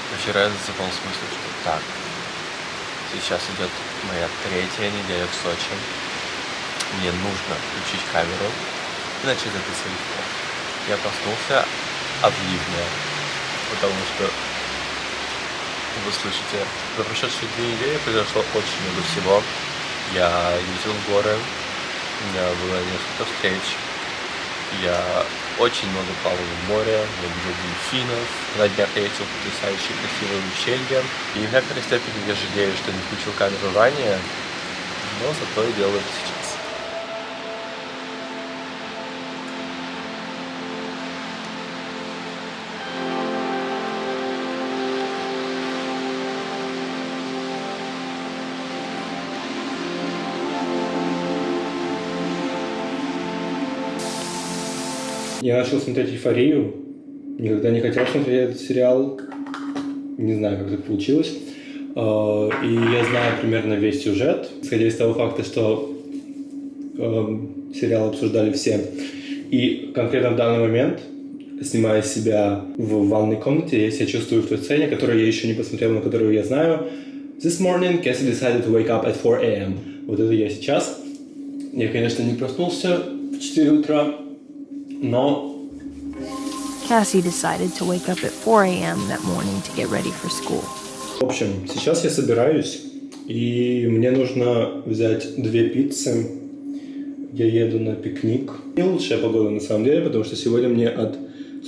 Вчера я зацепил смысл, что так, сейчас идет моя третья неделя в Сочи. Мне нужно включить камеру, иначе это легко. Я проснулся от ливня, потому что вы слышите, за прошедшие 2 недели произошло очень много всего. Я ездил в горы, у меня было несколько встреч, я очень много плавал в море, я видел дельфинов. На днях я ездил в потрясающие красивые ущелья. И в некоторой степени я жалею, что не включил камеру ранее, но зато и делаю это сейчас. Я начал смотреть «Эйфорию». Никогда не хотел смотреть этот сериал. Не знаю, как так получилось. И я знаю примерно весь сюжет, исходя из того факта, что сериал обсуждали все. И конкретно в данный момент, снимая себя в ванной комнате, я себя чувствую в той сцене, которую я еще не посмотрел, но которую я знаю. This morning, Cassie decided to wake up at 4 a.m. Вот это я сейчас. Я, конечно, не проснулся в 4 утра, но... Cassie decided to wake up at 4 a.m. that morning to get ready for school. В общем, сейчас я собираюсь, и мне нужно взять 2 пиццы. Я еду на пикник. Не лучшая погода на самом деле, потому что сегодня мне от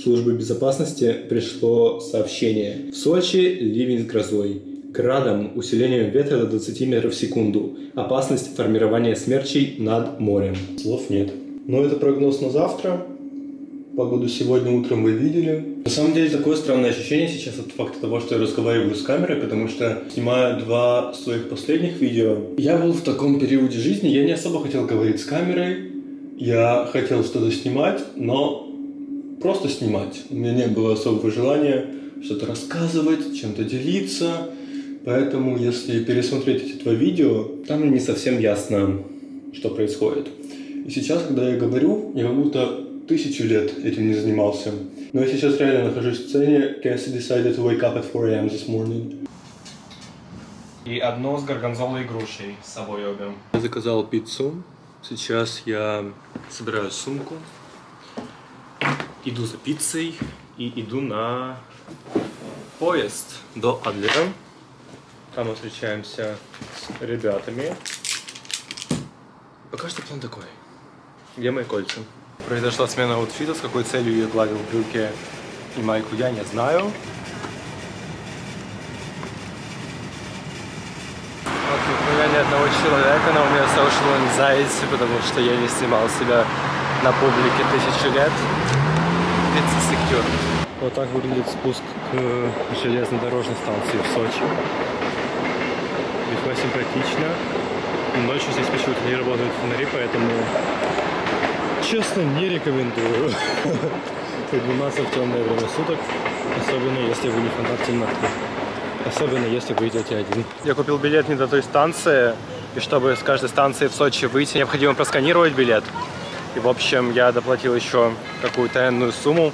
службы безопасности пришло сообщение. В Сочи ливень с грозой, градом, усилением ветра до 20 метров в секунду. Опасность формирования смерчей над морем. Слов нет. Но это прогноз на завтра. Погоду сегодня утром вы видели. На самом деле такое странное ощущение сейчас от факта того, что я разговариваю с камерой, потому что снимаю 2 своих последних видео. Я был в таком периоде жизни, я не особо хотел говорить с камерой. Я хотел что-то снимать, но просто снимать. У меня не было особого желания что-то рассказывать, чем-то делиться. Поэтому, если пересмотреть эти 2 видео, там не совсем ясно, что происходит. И сейчас, когда я говорю, я как будто 1000 лет этим не занимался. Но я сейчас реально нахожусь в сцене. Cassie decided to wake up at 4 a.m. this morning. И одно с горгонзолой и грушей с собой обе. Я заказал пиццу. Сейчас я собираю сумку. Иду за пиццей и иду на поезд до Адлера. Там мы встречаемся с ребятами. Пока что план такой. Где мои кольца? Произошла смена аутфита, с какой целью я гладил брюки и майку, я не знаю. Вокруг меня ни одного человека, но у меня social anxiety, потому что я не снимал себя на публике 1000 лет. It's secure. Вот так выглядит спуск к железнодорожной станции в Сочи. Весьма симпатично. Ночью здесь почему-то не работают фонари, поэтому... Честно, не рекомендую подниматься в темное время суток, особенно если вы не фанат темноты, особенно если вы идете один. Я купил билет не до той станции, и чтобы с каждой станции в Сочи выйти, необходимо просканировать билет. И, в общем, я доплатил еще какую-то энную сумму,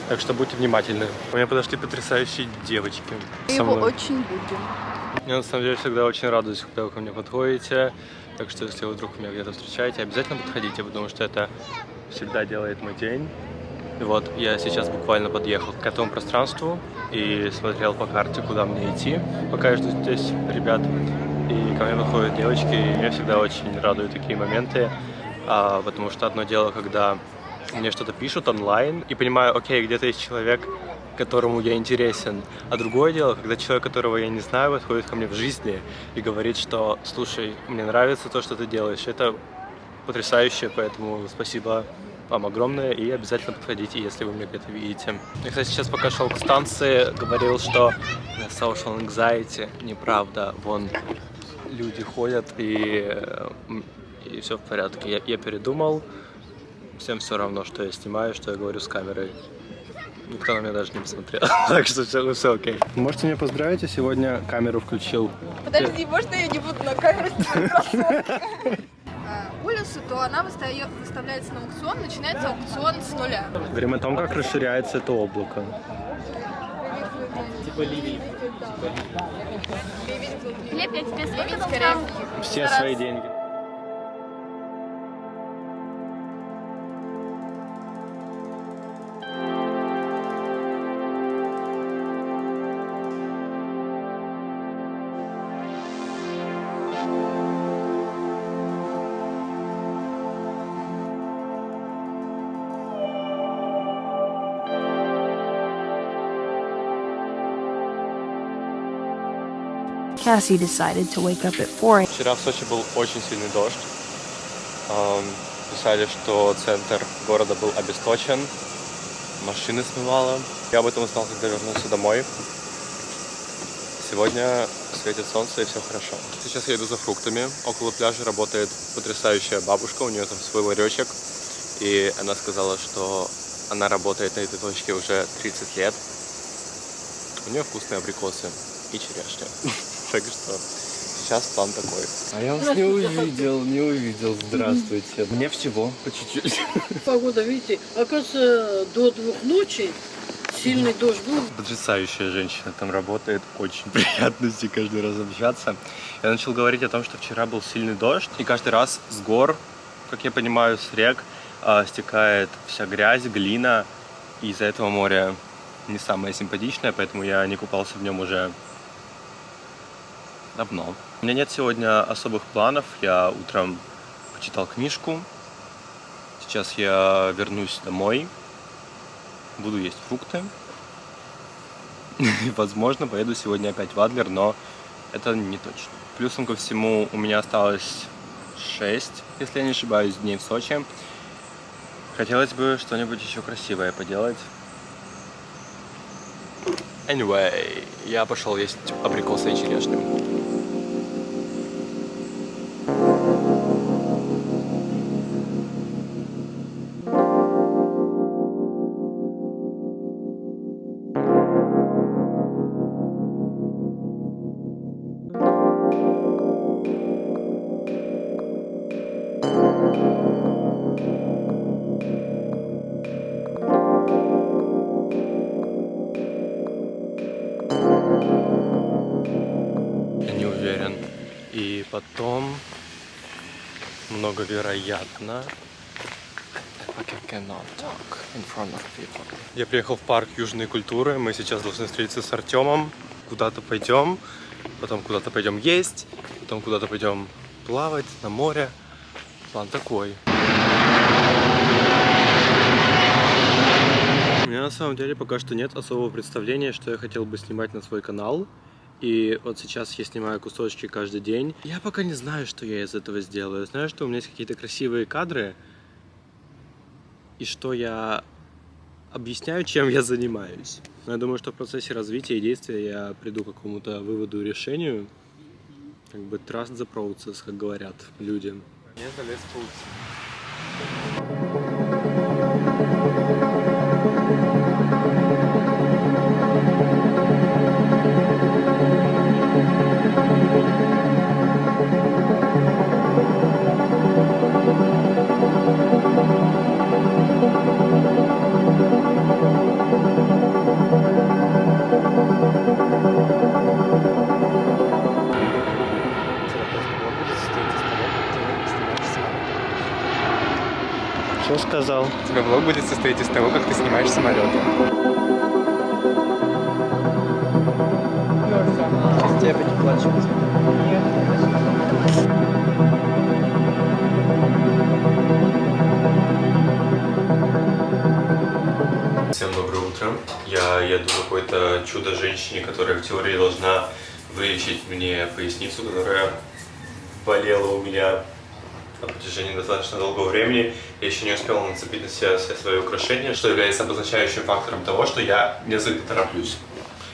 так что будьте внимательны. У меня подошли потрясающие девочки. Мы его очень будем. Я на самом деле всегда очень радуюсь, когда вы ко мне подходите. Так что, если вы вдруг меня где-то встречаете, обязательно подходите, потому что это всегда делает мой день. И вот я сейчас буквально подъехал к этому пространству и смотрел по карте, куда мне идти, пока я жду здесь ребят. И ко мне подходят девочки, и меня всегда очень радуют такие моменты, потому что одно дело, когда мне что-то пишут онлайн, и понимаю, окей, где-то есть человек, которому я интересен. А другое дело, когда человек, которого я не знаю, подходит ко мне в жизни и говорит, что слушай, мне нравится то, что ты делаешь. Это потрясающе, поэтому спасибо вам огромное и обязательно подходите, если вы меня где-то видите. Я, кстати, сейчас пока шел к станции, говорил, что social anxiety, неправда, вон люди ходят и все в порядке. Я передумал, всем все равно, что я снимаю, что я говорю с камерой. Никто на меня даже не посмотрел, так что все окей. Можете меня поздравить, я сегодня камеру включил. Подожди, можно я не буду на камеру снимать? Улицу, то она выставляется на аукцион, начинается аукцион с нуля. Время о том, как расширяется это облако. Глеб, я тебе сколько должна? Все свои деньги. Cassie decided to wake up at 4 a.m. Вчера в Сочи был очень сильный дождь. Писали, что центр города был обесточен, машины смывало. Я об этом узнал, когда вернулся домой. Сегодня светит солнце и все хорошо. Сейчас я иду за фруктами. Около пляжа работает потрясающая бабушка, у нее там свой ларечек. И она сказала, что она работает на этой точке уже 30 лет. У нее вкусные абрикосы и черешня. Так что сейчас план такой. А я вас не увидел. Здравствуйте. Мне всего по чуть-чуть. Погода, видите, оказывается, до 2 ночи сильный дождь был. Потрясающая женщина там работает. Очень приятно с ней каждый раз общаться. Я начал говорить о том, что вчера был сильный дождь. И каждый раз с гор, как я понимаю, с рек стекает вся грязь, глина. И из-за этого море не самое симпатичное, поэтому я не купался в нем уже давно. У меня нет сегодня особых планов. Я утром почитал книжку. Сейчас я вернусь домой. Буду есть фрукты. И, возможно, поеду сегодня опять в Адлер, но это не точно. Плюсом ко всему у меня осталось 6, если я не ошибаюсь, дней в Сочи. Хотелось бы что-нибудь еще красивое поделать. Anyway, я пошел есть абрикосы и черешню. И потом, многовероятно, я приехал в парк Южной культуры. Мы сейчас должны встретиться с Артемом. Куда-то пойдем, потом куда-то пойдем есть, потом куда-то пойдем плавать на море. План такой. У меня на самом деле пока что нет особого представления, что я хотел бы снимать на свой канал. И вот сейчас я снимаю кусочки каждый день. Я пока не знаю, что я из этого сделаю. Знаю, что у меня есть какие-то красивые кадры. И что я объясняю, чем я занимаюсь. Но я думаю, что в процессе развития и действия я приду к какому-то выводу и решению. Как бы trust the process, как говорят люди. Я залез в паутину. Что сказал? У тебя влог будет состоять из того, как ты снимаешь самолеты. Сейчас тебя опять плачу. Всем доброе утро. Я еду к какой-то чудо-женщине, которая в теории должна вылечить мне поясницу, которая болела у меня на протяжении достаточно долгого времени. Я еще не успел нацепить на себя все свои украшения, что является обозначающим фактором того, что я несколько тороплюсь.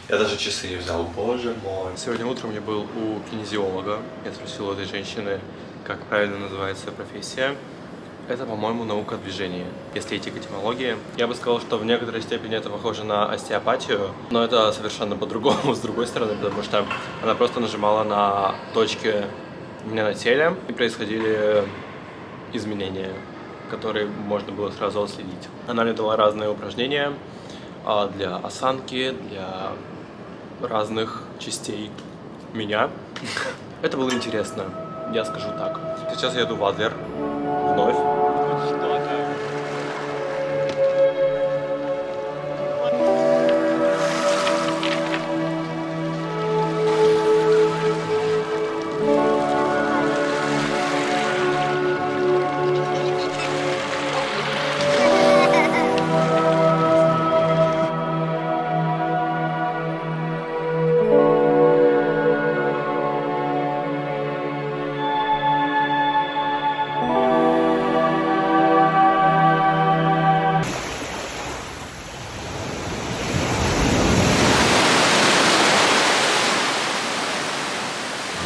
Я даже часы не взял, боже мой. Сегодня утром я был у кинезиолога. Я спросил у этой женщины, как правильно называется профессия. Это, по-моему, наука движения. Если идти к этимологии, я бы сказал, что в некоторой степени это похоже на остеопатию, но это совершенно по-другому, с другой стороны, потому что она просто нажимала на точки у меня на теле, и происходили изменения, которые можно было сразу отследить. Она мне дала разные упражнения для осанки, для разных частей меня. Это было интересно, я скажу так. Сейчас я еду в Адлер вновь.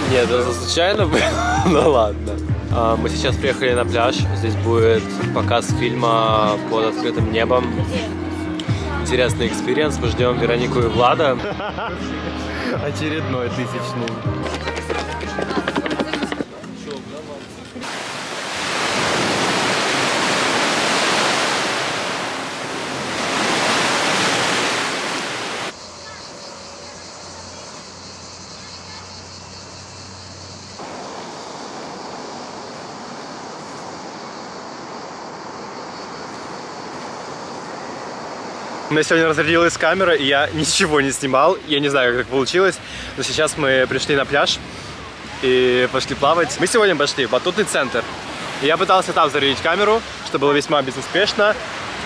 Нет, это случайно было? Ну ладно. Мы сейчас приехали на пляж. Здесь будет показ фильма «Под открытым небом». Интересный экспириенс. Мы ждем Веронику и Влада. Очередной тысячный. У меня сегодня разрядилась камера, и я ничего не снимал. Я не знаю, как так получилось. Но сейчас мы пришли на пляж и пошли плавать. Мы сегодня пошли в батутный центр. И я пытался там зарядить камеру, что было весьма безуспешно.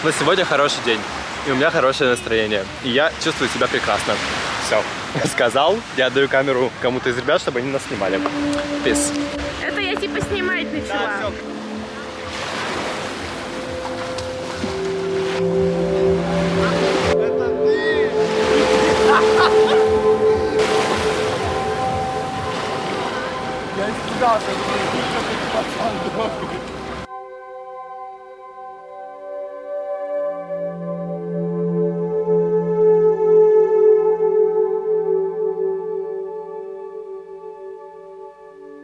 Но сегодня хороший день. И у меня хорошее настроение. И я чувствую себя прекрасно. Все. Сказал. Я отдаю камеру кому-то из ребят, чтобы они нас снимали. Peace. Это я типа снимать начала.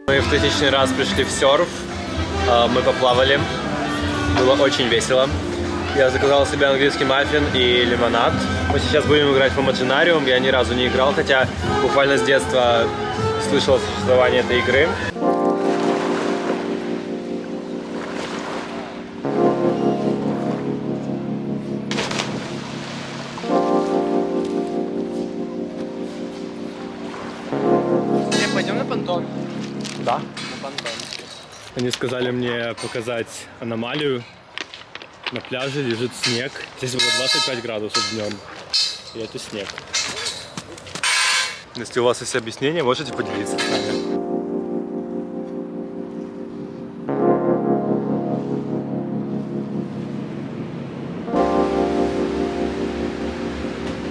Мы в 1000 раз пришли в серф, мы поплавали, было очень весело. Я заказал себе английский маффин и лимонад. Мы сейчас будем играть в Imaginarium, я ни разу не играл, хотя буквально с детства слышал о существовании этой игры. Пойдем на понтон. Да, на понтон. Они сказали мне показать аномалию. На пляже лежит снег. Здесь было 25 градусов днем. И это снег. Если у вас есть объяснение, можете поделиться с нами.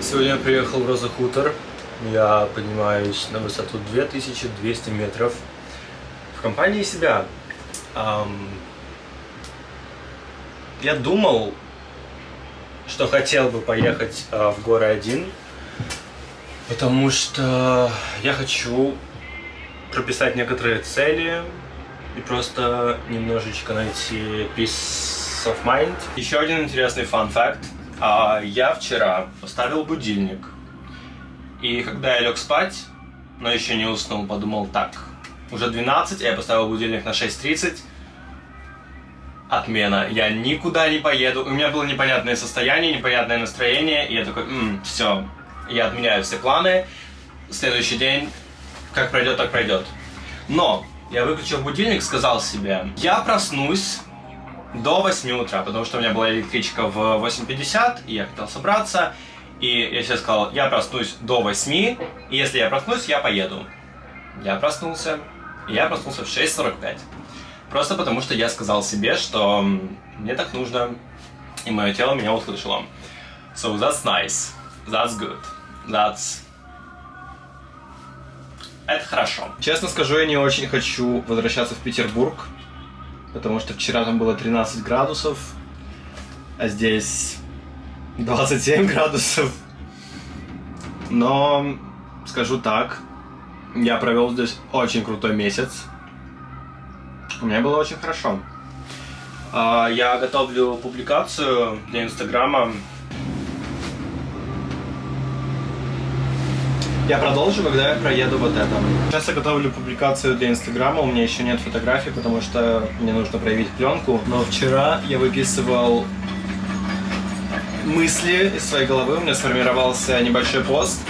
Сегодня я приехал в Роза Хутор. Я поднимаюсь на высоту 2200 метров в компании себя. Я думал, что хотел бы поехать в горы один, потому что я хочу прописать некоторые цели и просто немножечко найти peace of mind. Еще один интересный фан-факт. Я вчера поставил будильник, и когда я лег спать, но еще не уснул, подумал так, уже 12, я поставил будильник на 6:30. Отмена. Я никуда не поеду. У меня было непонятное состояние, непонятное настроение. И я такой, все, я отменяю все планы. Следующий день, как пройдет, так пройдет. Но я выключил будильник, сказал себе, я проснусь до 8 утра, потому что у меня была электричка в 8:50, и я хотел собраться. И я себе сказал, я проснусь до 8, и если я проснусь, я поеду. Я проснулся, и я проснулся в 6:45. Просто потому, что я сказал себе, что мне так нужно, и мое тело меня услышало. So that's nice, that's good, Это хорошо. Честно скажу, я не очень хочу возвращаться в Петербург, потому что вчера там было 13 градусов, а здесь 27 градусов. Но скажу так, я провел здесь очень крутой месяц. У меня было очень хорошо. Я готовлю публикацию для Инстаграма. Я продолжу, когда я проеду вот это. Сейчас я готовлю публикацию для Инстаграма, у меня еще нет фотографий, потому что мне нужно проявить пленку. Но вчера я выписывал мысли из своей головы, у меня сформировался небольшой пост,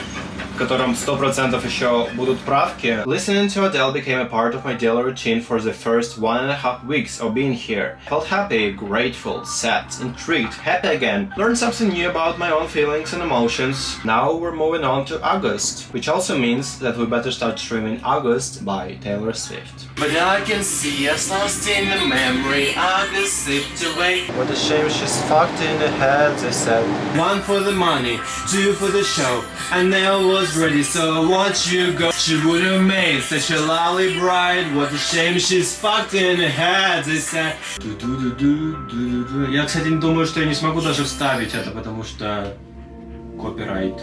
в котором 100% еще будут правки. Listening to Adele became a part of my daily routine for the first 1.5 weeks of being here. Felt happy, grateful, sad, intrigued, happy again. Learned something new about my own feelings and emotions. Now we're moving on to August, which also means that we better start streaming August by Taylor Swift. But I can see us lost in the memory, August slipped away. What a shame she's fucked in the head, they said. 1 for the money, 2 for the show. I never was ready, so I watch you go. She would have made such a lovely bride. What a shame she's fucked in the head, they said. Я, кстати, думаю, что я не смогу даже вставить это, потому что копирайт.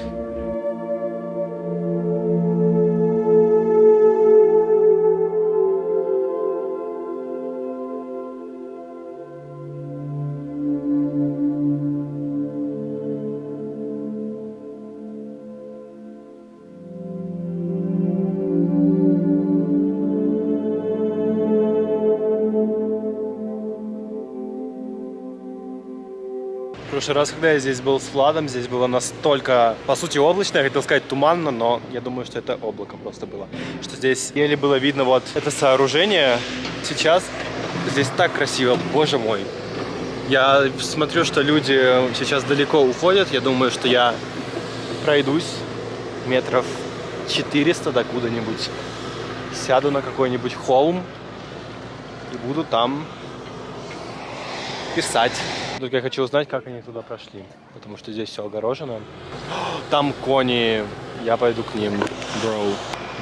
В прошлый раз, когда я здесь был с Владом, здесь было настолько, по сути, облачно, я хотел сказать туманно, но я думаю, что это облако просто было. Что здесь еле было видно вот это сооружение. Сейчас здесь так красиво, боже мой. Я смотрю, что люди сейчас далеко уходят, я думаю, что я пройдусь метров 400 до куда-нибудь, сяду на какой-нибудь холм и буду там писать. Только я хочу узнать, как они туда прошли, потому что здесь все огорожено. Там кони, я пойду к ним.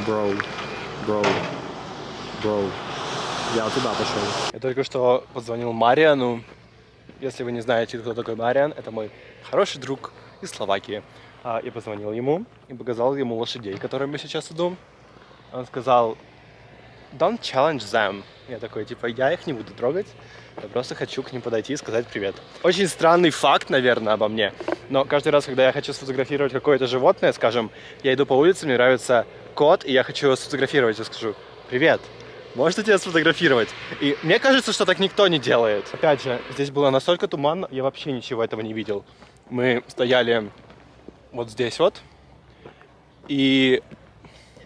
Бро. Я туда пошел. Я только что позвонил Мариану. Если вы не знаете, кто такой Мариан, это мой хороший друг из Словакии. Я позвонил ему и показал ему лошадей, которыми я сейчас иду. Он сказал: don't challenge them. Я такой, типа, я их не буду трогать. Я просто хочу к ним подойти и сказать привет. Очень странный факт, наверное, обо мне. Но каждый раз, когда я хочу сфотографировать какое-то животное, скажем, я иду по улице, мне нравится кот, и я хочу его сфотографировать, я скажу: привет, можно тебя сфотографировать? И мне кажется, что так никто не делает. Опять же, здесь было настолько туманно, я вообще ничего этого не видел. Мы стояли вот здесь вот, и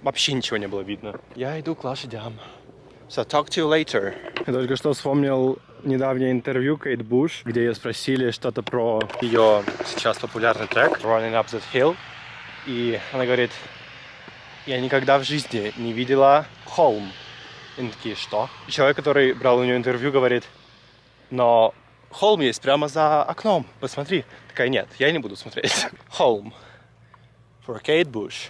вообще ничего не было видно. Я иду к лошадям. So, talk to you later. Я только что вспомнил недавнее интервью Кейт Буш, где ее спросили что-то про ее сейчас популярный трек Running Up That Hill. И она говорит: я никогда в жизни не видела холм. И они такие: что? И человек, который брал у нее интервью, говорит: но холм есть прямо за окном, посмотри. Такая: нет, я не буду смотреть. Холм. For Kate Bush.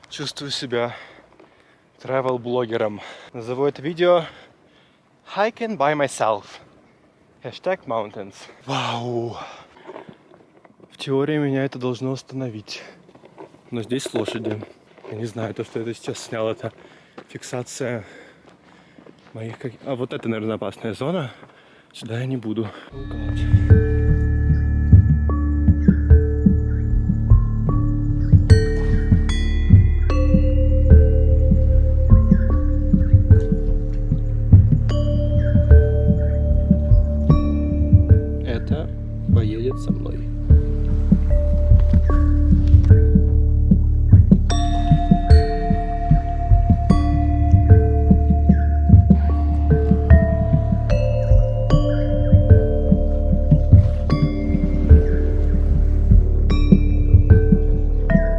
Чувствую себя travel-блогером. Назову это видео Hiking by myself. #mountains. Вау! В теории меня это должно остановить. Но здесь лошади. Я не знаю, то, что я сейчас снял, это фиксация моих... А вот это, наверное, опасная зона. Сюда я не буду. Это поедет со мной.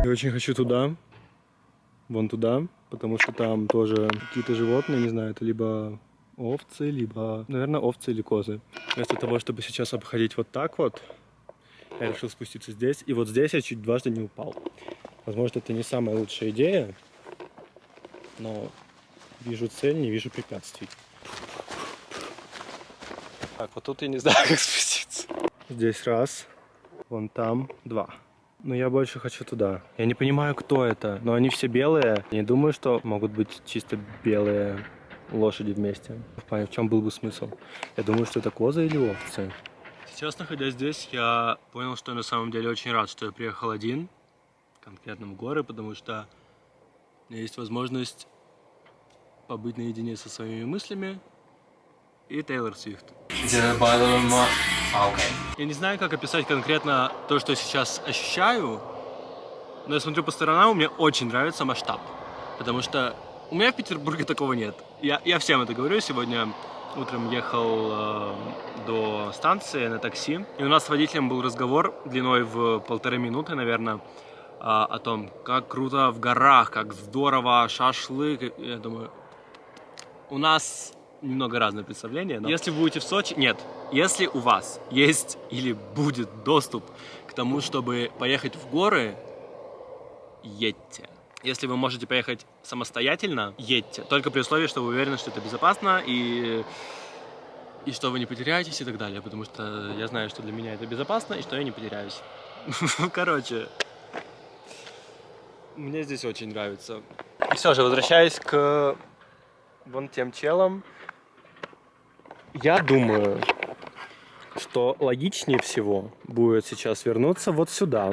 Я очень хочу туда, вон туда, потому что там тоже какие-то животные, не знаю, это либо овцы, либо, наверное, овцы или козы. Вместо того, чтобы сейчас обходить вот так вот, я решил спуститься здесь, и вот здесь я чуть дважды не упал. Возможно, это не самая лучшая идея, но вижу цель, не вижу препятствий. Так, вот тут я не знаю, как спуститься. Здесь раз, вон там два. Но я больше хочу туда. Я не понимаю, кто это, но они все белые. Я не думаю, что могут быть чисто белые лошади вместе. В чем был бы смысл? Я думаю, что это козы или овцы. Сейчас, находясь здесь, я понял, что я на самом деле очень рад, что я приехал один, конкретно в горы, потому что у меня есть возможность побыть наедине со своими мыслями и Тейлор Свифт. Я не знаю, как описать конкретно то, что я сейчас ощущаю, но я смотрю по сторонам, мне очень нравится масштаб, потому что у меня в Петербурге такого нет. Я всем это говорю. Сегодня утром ехал до станции на такси, и у нас с водителем был разговор длиной в 1,5 минуты, наверное, о том, как круто в горах, как здорово, шашлык. Я думаю, у нас немного разное представление. Но если вы будете в Сочи... Нет, если у вас есть или будет доступ к тому, чтобы поехать в горы, едьте. Если вы можете поехать самостоятельно, едьте. Только при условии, что вы уверены, что это безопасно и что вы не потеряетесь и так далее. Потому что я знаю, что для меня это безопасно и что я не потеряюсь. Короче, мне здесь очень нравится. И все же, возвращаясь к вон тем челам, я думаю, что логичнее всего будет сейчас вернуться вот сюда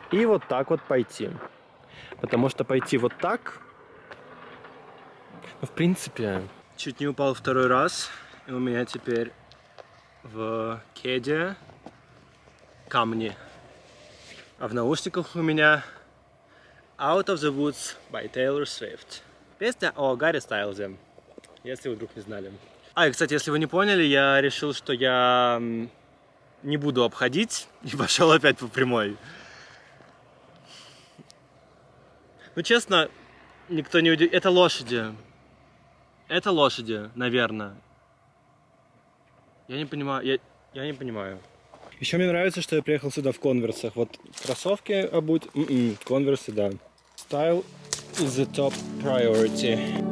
и вот так вот пойти. Потому что пойти вот так, в принципе, чуть не упал второй раз, и у меня теперь в кеде камни, а в наушниках у меня Out of the Woods by Taylor Swift. Песня о Гарри Стайлзе, если вы вдруг не знали. И, кстати, если вы не поняли, я решил, что я не буду обходить и пошел опять по прямой. Ну, честно, никто не удивится. Это лошади. Это лошади, наверное. Я не понимаю. Я не понимаю. Еще мне нравится, что я приехал сюда в конверсах. Вот кроссовки обуть. Конверсы, да. Style is the top priority.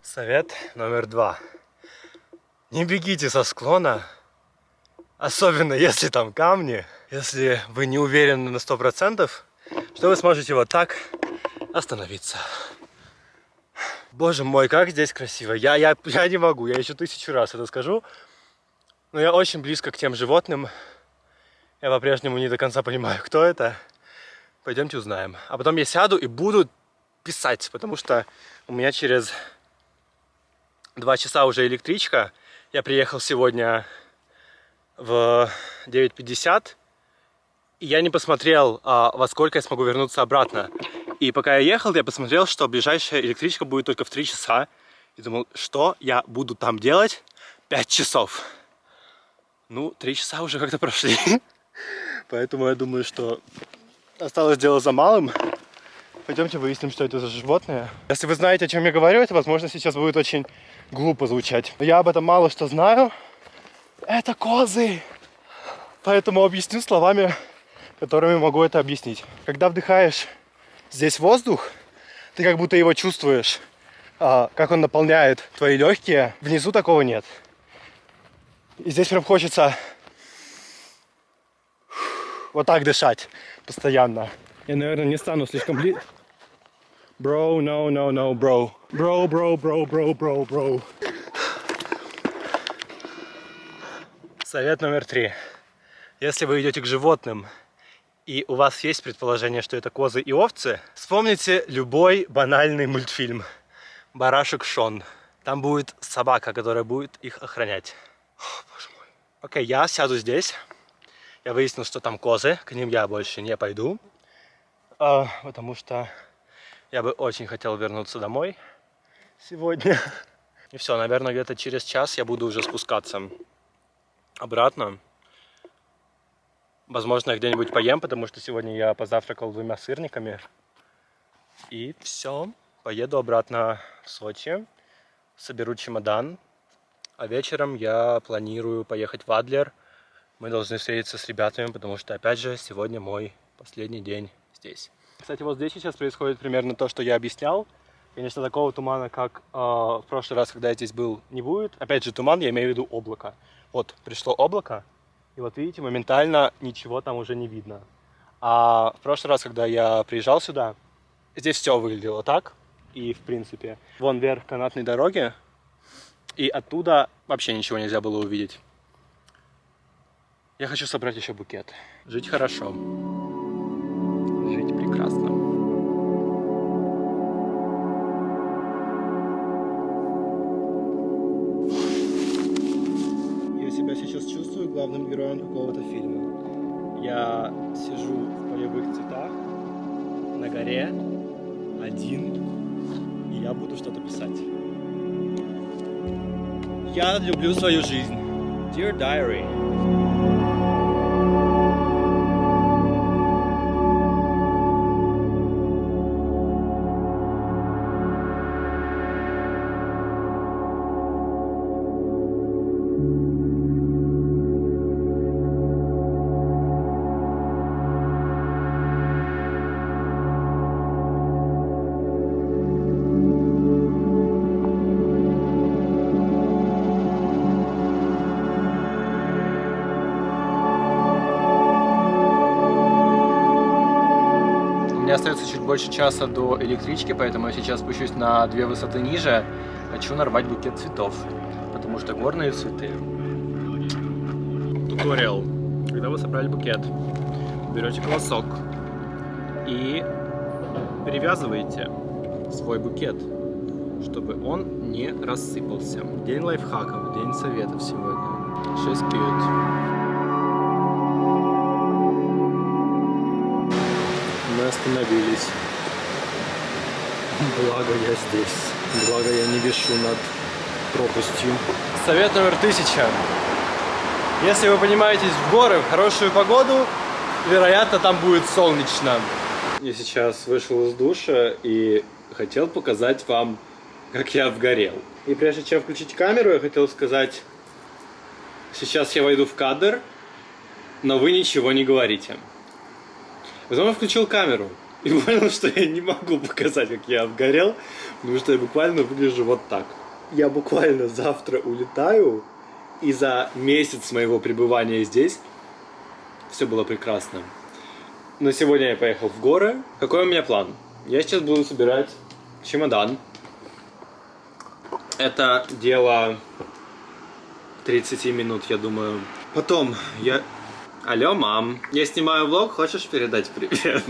Совет номер 2. Не бегите со склона, особенно если там камни, если вы не уверены на 100%, что вы сможете вот так остановиться. Боже мой, как здесь красиво. Я не могу, я еще 1000 раз это скажу, но я очень близко к тем животным. Я по-прежнему не до конца понимаю, кто это. Пойдемте узнаем. А потом я сяду и буду писать, потому что у меня через 2 часа уже электричка. Я приехал сегодня в 9:50. И я не посмотрел, во сколько я смогу вернуться обратно. И пока я ехал, я посмотрел, что ближайшая электричка будет только в 3 часа. И думал, что я буду там делать 5 часов. Ну, 3 часа уже как-то прошли. Поэтому я думаю, что осталось дело за малым. Пойдемте выясним, что это за животное. Если вы знаете, о чем я говорю, это, возможно, сейчас будет очень глупо звучать. Но я об этом мало что знаю. Это козы! Поэтому объясню словами, которыми могу это объяснить. Когда вдыхаешь здесь воздух, ты как будто его чувствуешь, как он наполняет твои легкие. Внизу такого нет. И здесь прям хочется вот так дышать постоянно. Я, наверное, не стану слишком близко. Bro, no, bro. Bro. Совет номер 3. Если вы идете к животным, и у вас есть предположение, что это козы и овцы, вспомните любой банальный мультфильм «Барашек Шон». Там будет собака, которая будет их охранять. О, боже мой. Окей, я сяду здесь. Я выяснил, что там козы, к ним я больше не пойду, потому что я бы очень хотел вернуться домой сегодня. И все, наверное, где-то через час я буду уже спускаться обратно. Возможно, я где-нибудь поем, потому что сегодня я позавтракал 2 сырниками. И все, поеду обратно в Сочи, соберу чемодан. А вечером я планирую поехать в Адлер. Мы должны встретиться с ребятами, потому что, опять же, сегодня мой последний день здесь. Кстати, вот здесь сейчас происходит примерно то, что я объяснял. Конечно, такого тумана, как в прошлый раз, когда я здесь был, не будет. Опять же, туман, я имею в виду облако. Вот, пришло облако, и вот видите, моментально ничего там уже не видно. А в прошлый раз, когда я приезжал сюда, здесь все выглядело так. И, в принципе, вон вверх канатной дороги, и оттуда вообще ничего нельзя было увидеть. Я хочу собрать еще букет. Жить хорошо. Жить прекрасно. Я себя сейчас чувствую главным героем какого-то фильма. Я сижу в полевых цветах, на горе, один, и я буду что-то писать. Я люблю свою жизнь. Dear Diary. Мне остается чуть больше часа до электрички, поэтому я сейчас спущусь на 2 высоты ниже. Хочу нарвать букет цветов, потому что горные цветы. Туториал. Когда вы собрали букет, берете колосок и перевязываете свой букет, чтобы он не рассыпался. День лайфхаков, день советов сегодня. 6 cute. Мы остановились. Благо я здесь. Благо я не вишу над пропастью. Совет номер 1000. Если вы поднимаетесь в горы в хорошую погоду, вероятно, там будет солнечно. Я сейчас вышел из душа и хотел показать вам, как я обгорел. И прежде чем включить камеру, я хотел сказать, сейчас я войду в кадр, но вы ничего не говорите. Потом я включил камеру и понял, что я не могу показать, как я обгорел, потому что я буквально выгляжу вот так. Я буквально завтра улетаю, и за месяц моего пребывания здесь все было прекрасно. Но сегодня я поехал в горы. Какой у меня план? Я сейчас буду собирать чемодан. Это дело 30 минут, я думаю. Потом я... Алло, мам, я снимаю влог, хочешь передать привет?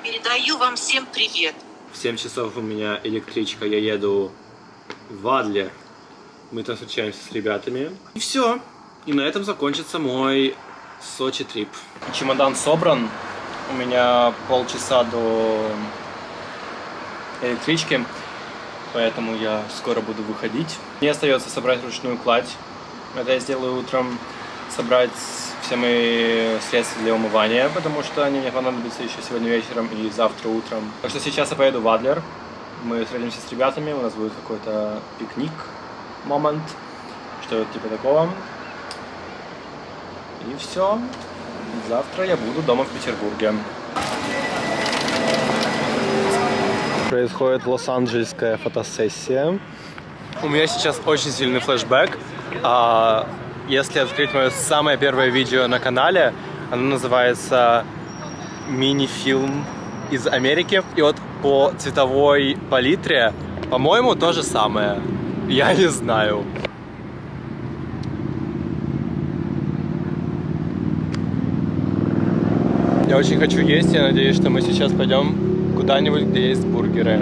Передаю вам всем привет. В 7 часов у меня электричка, я еду в Адлер. Мы там встречаемся с ребятами. И все. И на этом закончится мой Сочи трип. Чемодан собран. У меня полчаса до электрички, поэтому я скоро буду выходить. Мне остается собрать ручную кладь. Это я сделаю утром. Собрать все мои средства для умывания, потому что они мне понадобятся еще сегодня вечером и завтра утром. Так что сейчас я поеду в Адлер. Мы встретимся с ребятами, у нас будет какой-то пикник, момент, что-то типа такого. И все. Завтра я буду дома в Петербурге. Происходит лос-анджелесская фотосессия. У меня сейчас очень сильный флешбэк. Если открыть мое самое первое видео на канале, оно называется «Мини-фильм из Америки». И вот по цветовой палитре, по-моему, то же самое. Я не знаю. Я очень хочу есть, я надеюсь, что мы сейчас пойдем куда-нибудь, где есть бургеры.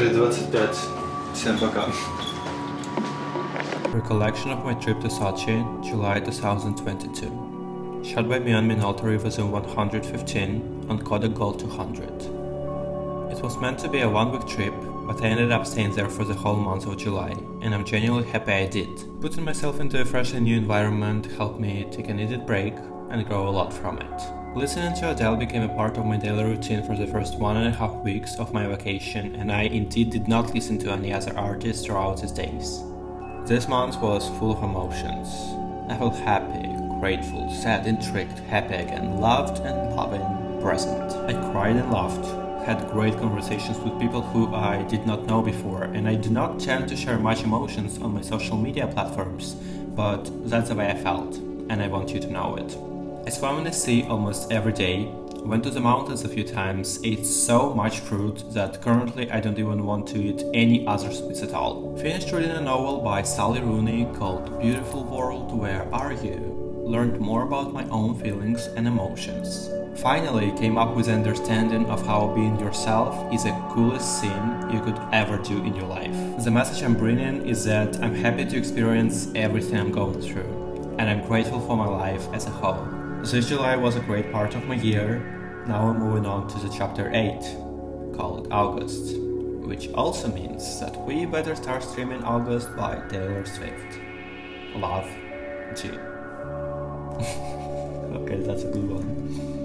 4:25. Всем пока. Recollection of my trip to Sochi, July 2022. Shot by me on Minolta River Zoom 115 on Kodak Gold 200. It was meant to be a one-week trip, but I ended up staying there for the whole month of July, and I'm genuinely happy I did. Putting myself into a fresh and new environment helped me take a needed break and grow a lot from it. Listening to Adele became a part of my daily routine for the first 1.5 weeks of my vacation, and I indeed did not listen to any other artists throughout these days. This month was full of emotions. I felt happy, grateful, sad, intrigued, happy again, loved and loving, present. I cried and laughed, had great conversations with people who I did not know before, and I do not tend to share much emotions on my social media platforms, but that's the way I felt, and I want you to know it. I swam in the sea almost every day, went to the mountains a few times, ate so much fruit that currently I don't even want to eat any other sweets at all. Finished reading a novel by Sally Rooney called Beautiful World, Where Are You? Learned more about my own feelings and emotions. Finally came up with an understanding of how being yourself is the coolest thing you could ever do in your life. The message I'm bringing is that I'm happy to experience everything I'm going through, and I'm grateful for my life as a whole. This July was a great part of my year. Now I'm moving on to the chapter 8, called August, which also means that we better start streaming August by Taylor Swift. Love, G. Okay, that's a good one.